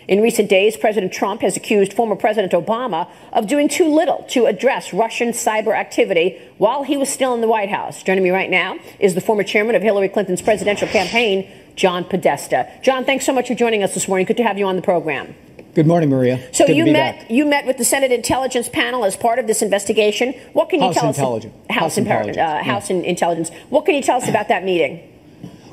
In recent days, President Trump has accused former President Obama of doing too little to address Russian cyber activity while he was still in the White House. Joining me right now is the former chairman of Hillary Clinton's presidential campaign, John Podesta. John, thanks so much for joining us this morning. Good to have you on the program. Good morning, Maria. So you met with the Senate Intelligence Panel as part of this investigation. What can you tell us? House Intelligence. What can you tell us about that meeting?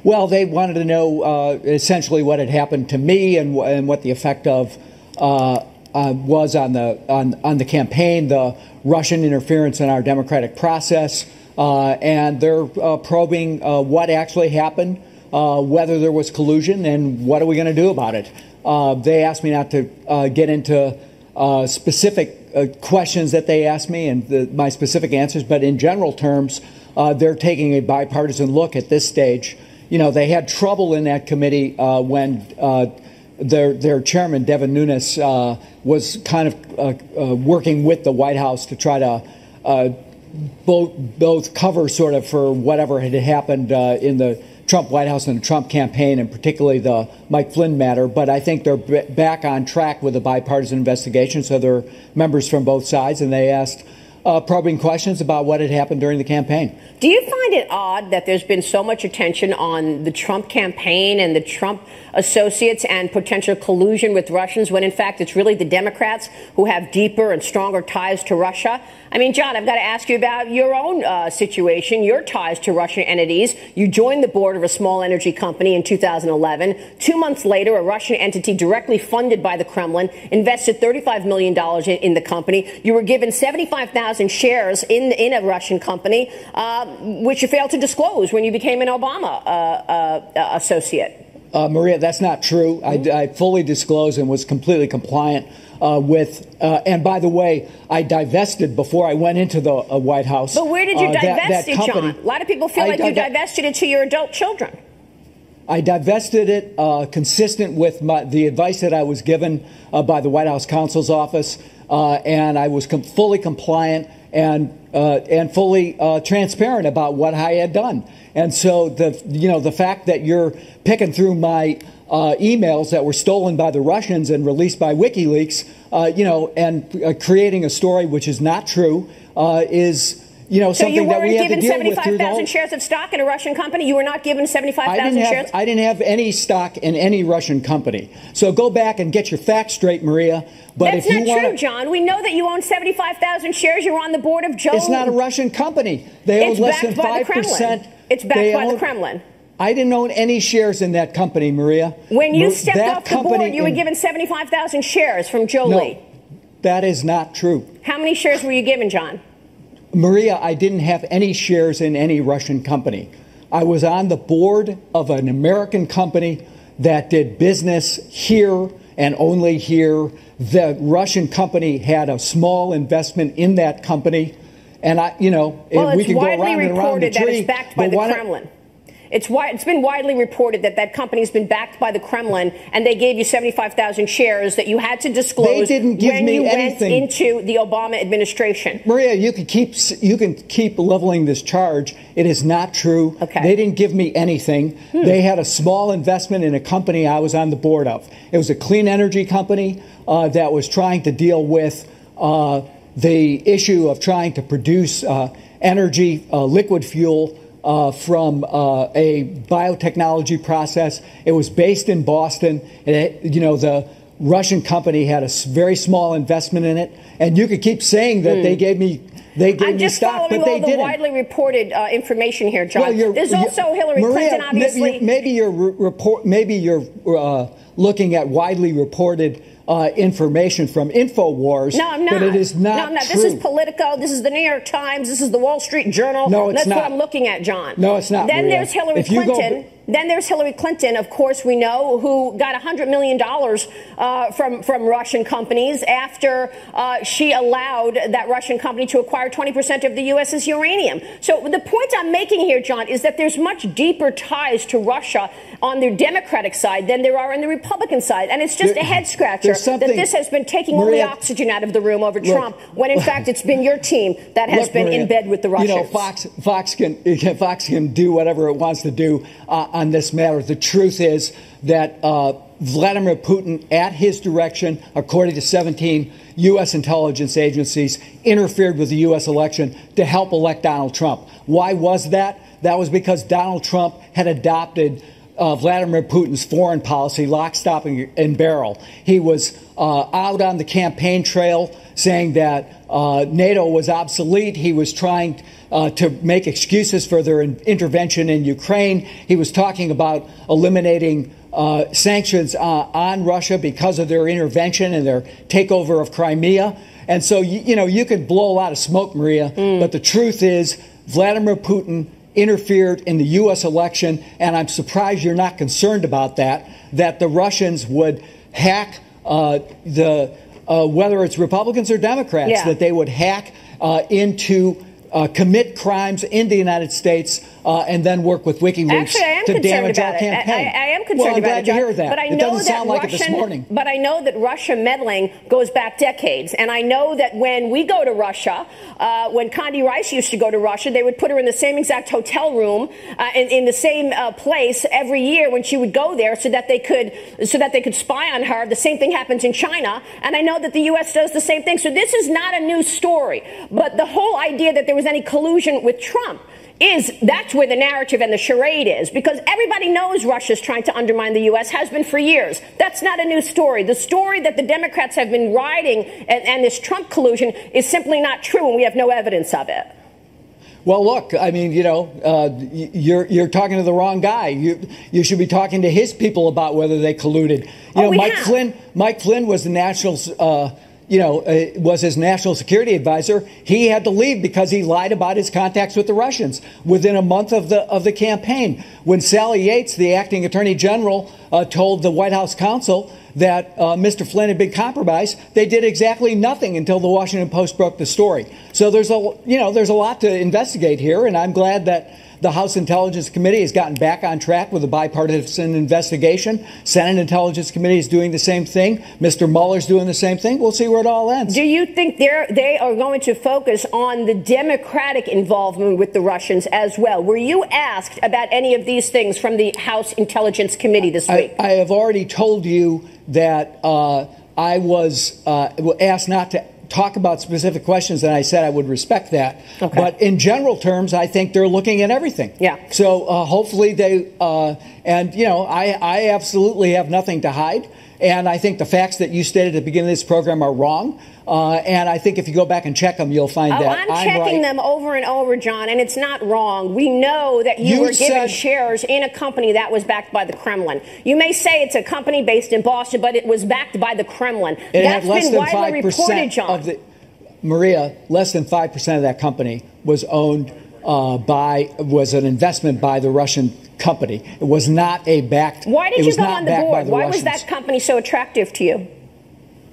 Well, they wanted to know essentially what had happened to me and what the effect of was on the campaign, the Russian interference in our democratic process, and they're probing what actually happened, whether there was collusion, and what are we going to do about it. They asked me not to get into specific questions that they asked me and my specific answers, but in general terms, they're taking a bipartisan look at this stage. You know, they had trouble in that committee when their chairman, Devin Nunes, was kind of working with the White House to try to both cover sort of for whatever had happened in the Trump White House and the Trump campaign, and particularly the Mike Flynn matter. But I think they're back on track with a bipartisan investigation. So there are members from both sides, and they asked probing questions about what had happened during the campaign. Do you find it odd that there's been so much attention on the Trump campaign and the Trump associates and potential collusion with Russians when, in fact, it's really the Democrats who have deeper and stronger ties to Russia? I mean, John, I've got to ask you about your own situation, your ties to Russian entities. You joined the board of a small energy company in 2011. 2 months later, a Russian entity directly funded by the Kremlin invested $35 million in the company. You were given 75,000 shares in a Russian company, which you failed to disclose when you became an Obama associate. Maria, that's not true. I fully disclosed and was completely compliant and by the way, I divested before I went into the White House. But where did you divest it, John? A lot of people feel like you divested it to your adult children. I divested it consistent with the advice that I was given by the White House counsel's office, and I was fully compliant and fully transparent about what I had done. And so the fact that you're picking through my emails that were stolen by the Russians and released by WikiLeaks, and creating a story which is not true is. Something that we have to deal with. So you weren't given 75,000 shares of stock in a Russian company? You were not given 75,000 shares? I didn't have any stock in any Russian company. So go back and get your facts straight, Maria. But that's not true, John. We know that you own 75,000 shares. You were on the board of Joe. It's not a Russian company. They own less than 5%. It's backed by the Kremlin. I didn't own any shares in that company, Maria. When you stepped off the board, you were given 75,000 shares from Joe Lee. That is not true. How many shares were you given, John? Maria, I didn't have any shares in any Russian company. I was on the board of an American company that did business here and only here. The Russian company had a small investment in that company. And we can go around and around the tree. Well, it's widely reported that it's backed by the Kremlin. It's been widely reported that that company's been backed by the Kremlin, and they gave you 75,000 shares that you had to disclose when you went into the Obama administration. Maria, you can keep leveling this charge. It is not true. Okay. They didn't give me anything. They had a small investment in a company I was on the board of. It was a clean energy company that was trying to deal with the issue of trying to produce energy, liquid fuel, from a biotechnology process. It was based in Boston. The Russian company had a very small investment in it. And you could keep saying that they gave me stock, but they didn't. I'm just following all the widely reported information here, John. Well, there's also Hillary Clinton, obviously. Maybe you're looking at widely reported information from InfoWars. No, I'm not. But it is not No, I'm not. true. This is Politico. This is the New York Times. This is the Wall Street Journal. No, it's That's not. what I'm looking at, John. No, it's not. Then Maria. there's Hillary Clinton. Then there's Hillary Clinton, of course, we know, who got $100 million from Russian companies after she allowed that Russian company to acquire 20% of the U.S.'s uranium. So the point I'm making here, John, is that there's much deeper ties to Russia on the Democratic side than there are on the Republican side. And it's just a head scratcher that this has been taking all the oxygen out of the room over Trump, when in fact it's been your team that has been in bed with the Russians. Fox can do whatever it wants to do on this matter. The truth is that Vladimir Putin, at his direction, according to 17 U.S. intelligence agencies, interfered with the U.S. election to help elect Donald Trump. Why was that? That was because Donald Trump had adopted Vladimir Putin's foreign policy, lock, stock, and barrel. He was out on the campaign trail saying that NATO was obsolete. He was trying to make excuses for their intervention in Ukraine. He was talking about eliminating sanctions on Russia because of their intervention and their takeover of Crimea. And so, you could blow a lot of smoke, Maria, but the truth is Vladimir Putin interfered in the U.S. election, and I'm surprised you're not concerned about that the Russians would hack whether it's Republicans or Democrats, that they would hack into commit crimes in the United States and then work with WikiLeaks to damage our campaign. I am concerned I'm glad about to it, hear that. But I it know doesn't sound like it this morning. But I know that Russia meddling goes back decades. And I know that when we go to Russia, when Condi Rice used to go to Russia, they would put her in the same exact hotel room in the same place every year when she would go there so that they could spy on her. The same thing happens in China. And I know that the U.S. does the same thing. So this is not a new story. But the whole idea that there was any collusion with Trump that's where the narrative and the charade is, because everybody knows Russia's trying to undermine the U.S., has been for years. That's not a new story. The story that the Democrats have been riding and this Trump collusion is simply not true, and we have no evidence of it. Well, look, I mean, you're talking to the wrong guy. You should be talking to his people about whether they colluded. Mike Flynn was the national was his national security advisor. He had to leave because he lied about his contacts with the Russians within a month of the campaign. When Sally Yates, the acting attorney general, told the White House counsel that Mr. Flynn had been compromised, they did exactly nothing until the Washington Post broke the story. So there's a lot to investigate here, and I'm glad that the House Intelligence Committee has gotten back on track with a bipartisan investigation. Senate Intelligence Committee is doing the same thing. Mr. Mueller's doing the same thing. We'll see where it all ends. Do you think they are going to focus on the Democratic involvement with the Russians as well? Were you asked about any of these things from the House Intelligence Committee this week? I have already told you that I was asked not to talk about specific questions, and I said I would respect that. Okay. But in general terms, I think they're looking at everything. Yeah. So hopefully they, I absolutely have nothing to hide. And I think the facts that you stated at the beginning of this program are wrong. And I think if you go back and check them, you'll find that I'm checking them over and over, John, and it's not wrong. We know that you were given shares in a company that was backed by the Kremlin. You may say it's a company based in Boston, but it was backed by the Kremlin. That's been widely reported, John. Maria, less than 5% of that company was owned was an investment by the Russian company. It was not a backed. Why did you go on the board? Why was that company so attractive to you?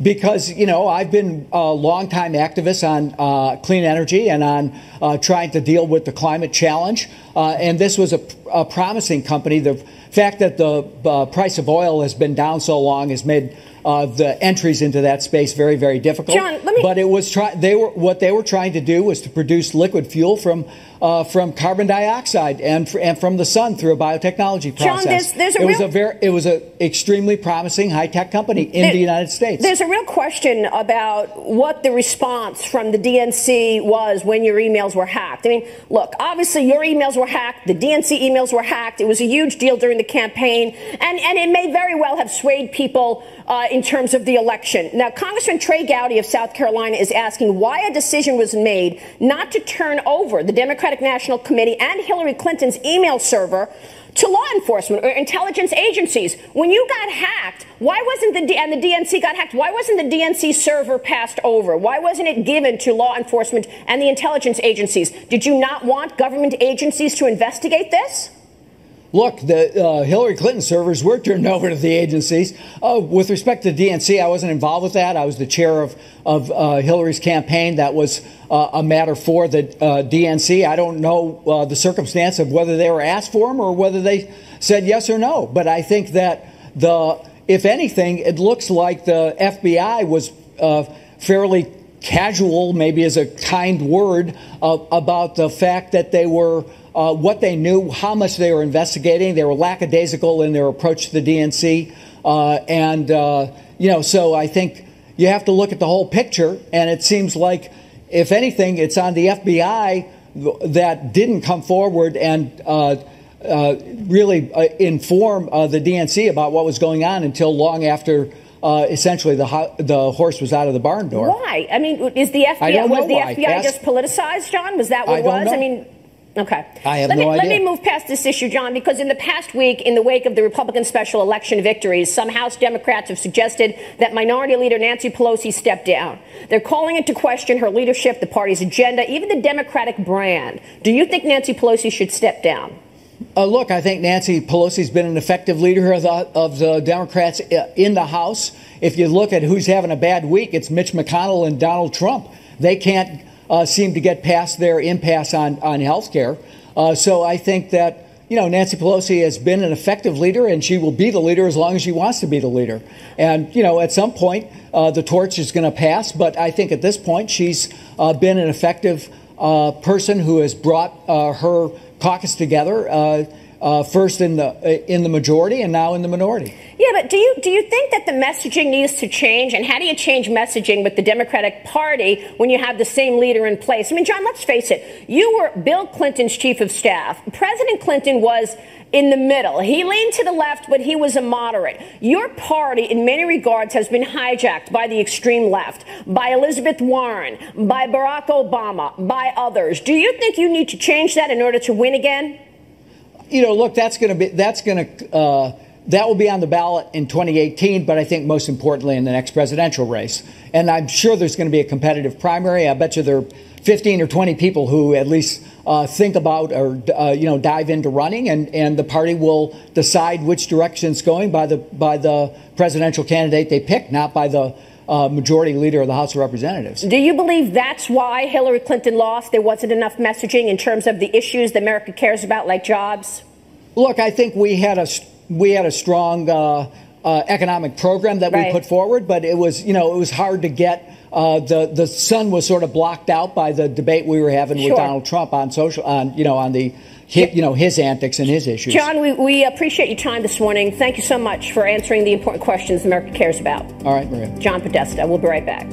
Because, I've been a longtime activist on clean energy and on trying to deal with the climate challenge. And this was a promising company. The fact that the price of oil has been down so long has made the entries into that space very, very difficult. John, but it was what they were trying to do was to produce liquid fuel from carbon dioxide and from the sun through a biotechnology process. John, it was an extremely promising high-tech company in the United States. There's a real question about what the response from the DNC was when your emails were hacked. I mean, look, obviously your emails were hacked. The DNC emails were hacked. It was a huge deal during the campaign, and it may very well have swayed people in terms of the election. Now, Congressman Trey Gowdy of South Carolina is asking why a decision was made not to turn over the Democratic National Committee and Hillary Clinton's email server to law enforcement or intelligence agencies. When you got hacked, why wasn't the DNC got hacked? Why wasn't the DNC server passed over? Why wasn't it given to law enforcement and the intelligence agencies? Did you not want government agencies to investigate this? Look, the Hillary Clinton servers were turned over to the agencies. With respect to the DNC, I wasn't involved with that. I was the chair of Hillary's campaign. That was a matter for the DNC. I don't know the circumstance of whether they were asked for them or whether they said yes or no. But I think that if anything, it looks like the FBI was fairly casual, maybe is a kind word, about the fact that they were what they knew, how much they were investigating. They were lackadaisical in their approach to the DNC. So I think you have to look at the whole picture, and it seems like, if anything, it's on the FBI that didn't come forward and really inform the DNC about what was going on until long after essentially the horse was out of the barn door. Why? I mean, was the FBI just politicized, John? Was that what it was? Know. I mean, okay. I have no idea. Let me move past this issue, John, because in the past week, in the wake of the Republican special election victories, some House Democrats have suggested that Minority Leader Nancy Pelosi step down. They're calling into question her leadership, the party's agenda, even the Democratic brand. Do you think Nancy Pelosi should step down? Look, I think Nancy Pelosi's been an effective leader of the Democrats in the House. If you look at who's having a bad week, it's Mitch McConnell and Donald Trump. They can't seem to get past their impasse on health care. So I think that, Nancy Pelosi has been an effective leader, and she will be the leader as long as she wants to be the leader. And, at some point, the torch is going to pass. But I think at this point, she's been an effective person who has brought her caucus together, first in the majority and now in the minority. Yeah, but do you think that the messaging needs to change? And how do you change messaging with the Democratic Party when you have the same leader in place? I mean, John, let's face it. You were Bill Clinton's chief of staff. President Clinton was in the middle. He leaned to the left, but he was a moderate. Your party, in many regards, has been hijacked by the extreme left, by Elizabeth Warren, by Barack Obama, by others. Do you think you need to change that in order to win again? Look, that will be on the ballot in 2018, but I think most importantly in the next presidential race. And I'm sure there's going to be a competitive primary. I bet you there are 15 or 20 people who at least think about or dive into running, and the party will decide which direction it's going by the presidential candidate they pick, not by the majority leader of the House of Representatives. Do you believe that's why Hillary Clinton lost? There wasn't enough messaging in terms of the issues that America cares about, like jobs? Look, I think we had a strong economic program that we put forward, but it was hard to get. The sun was sort of blocked out by the debate we were having with Donald Trump on his antics and his issues. John, we appreciate your time this morning. Thank you so much for answering the important questions America cares about. All right, Maria. John Podesta. We'll be right back.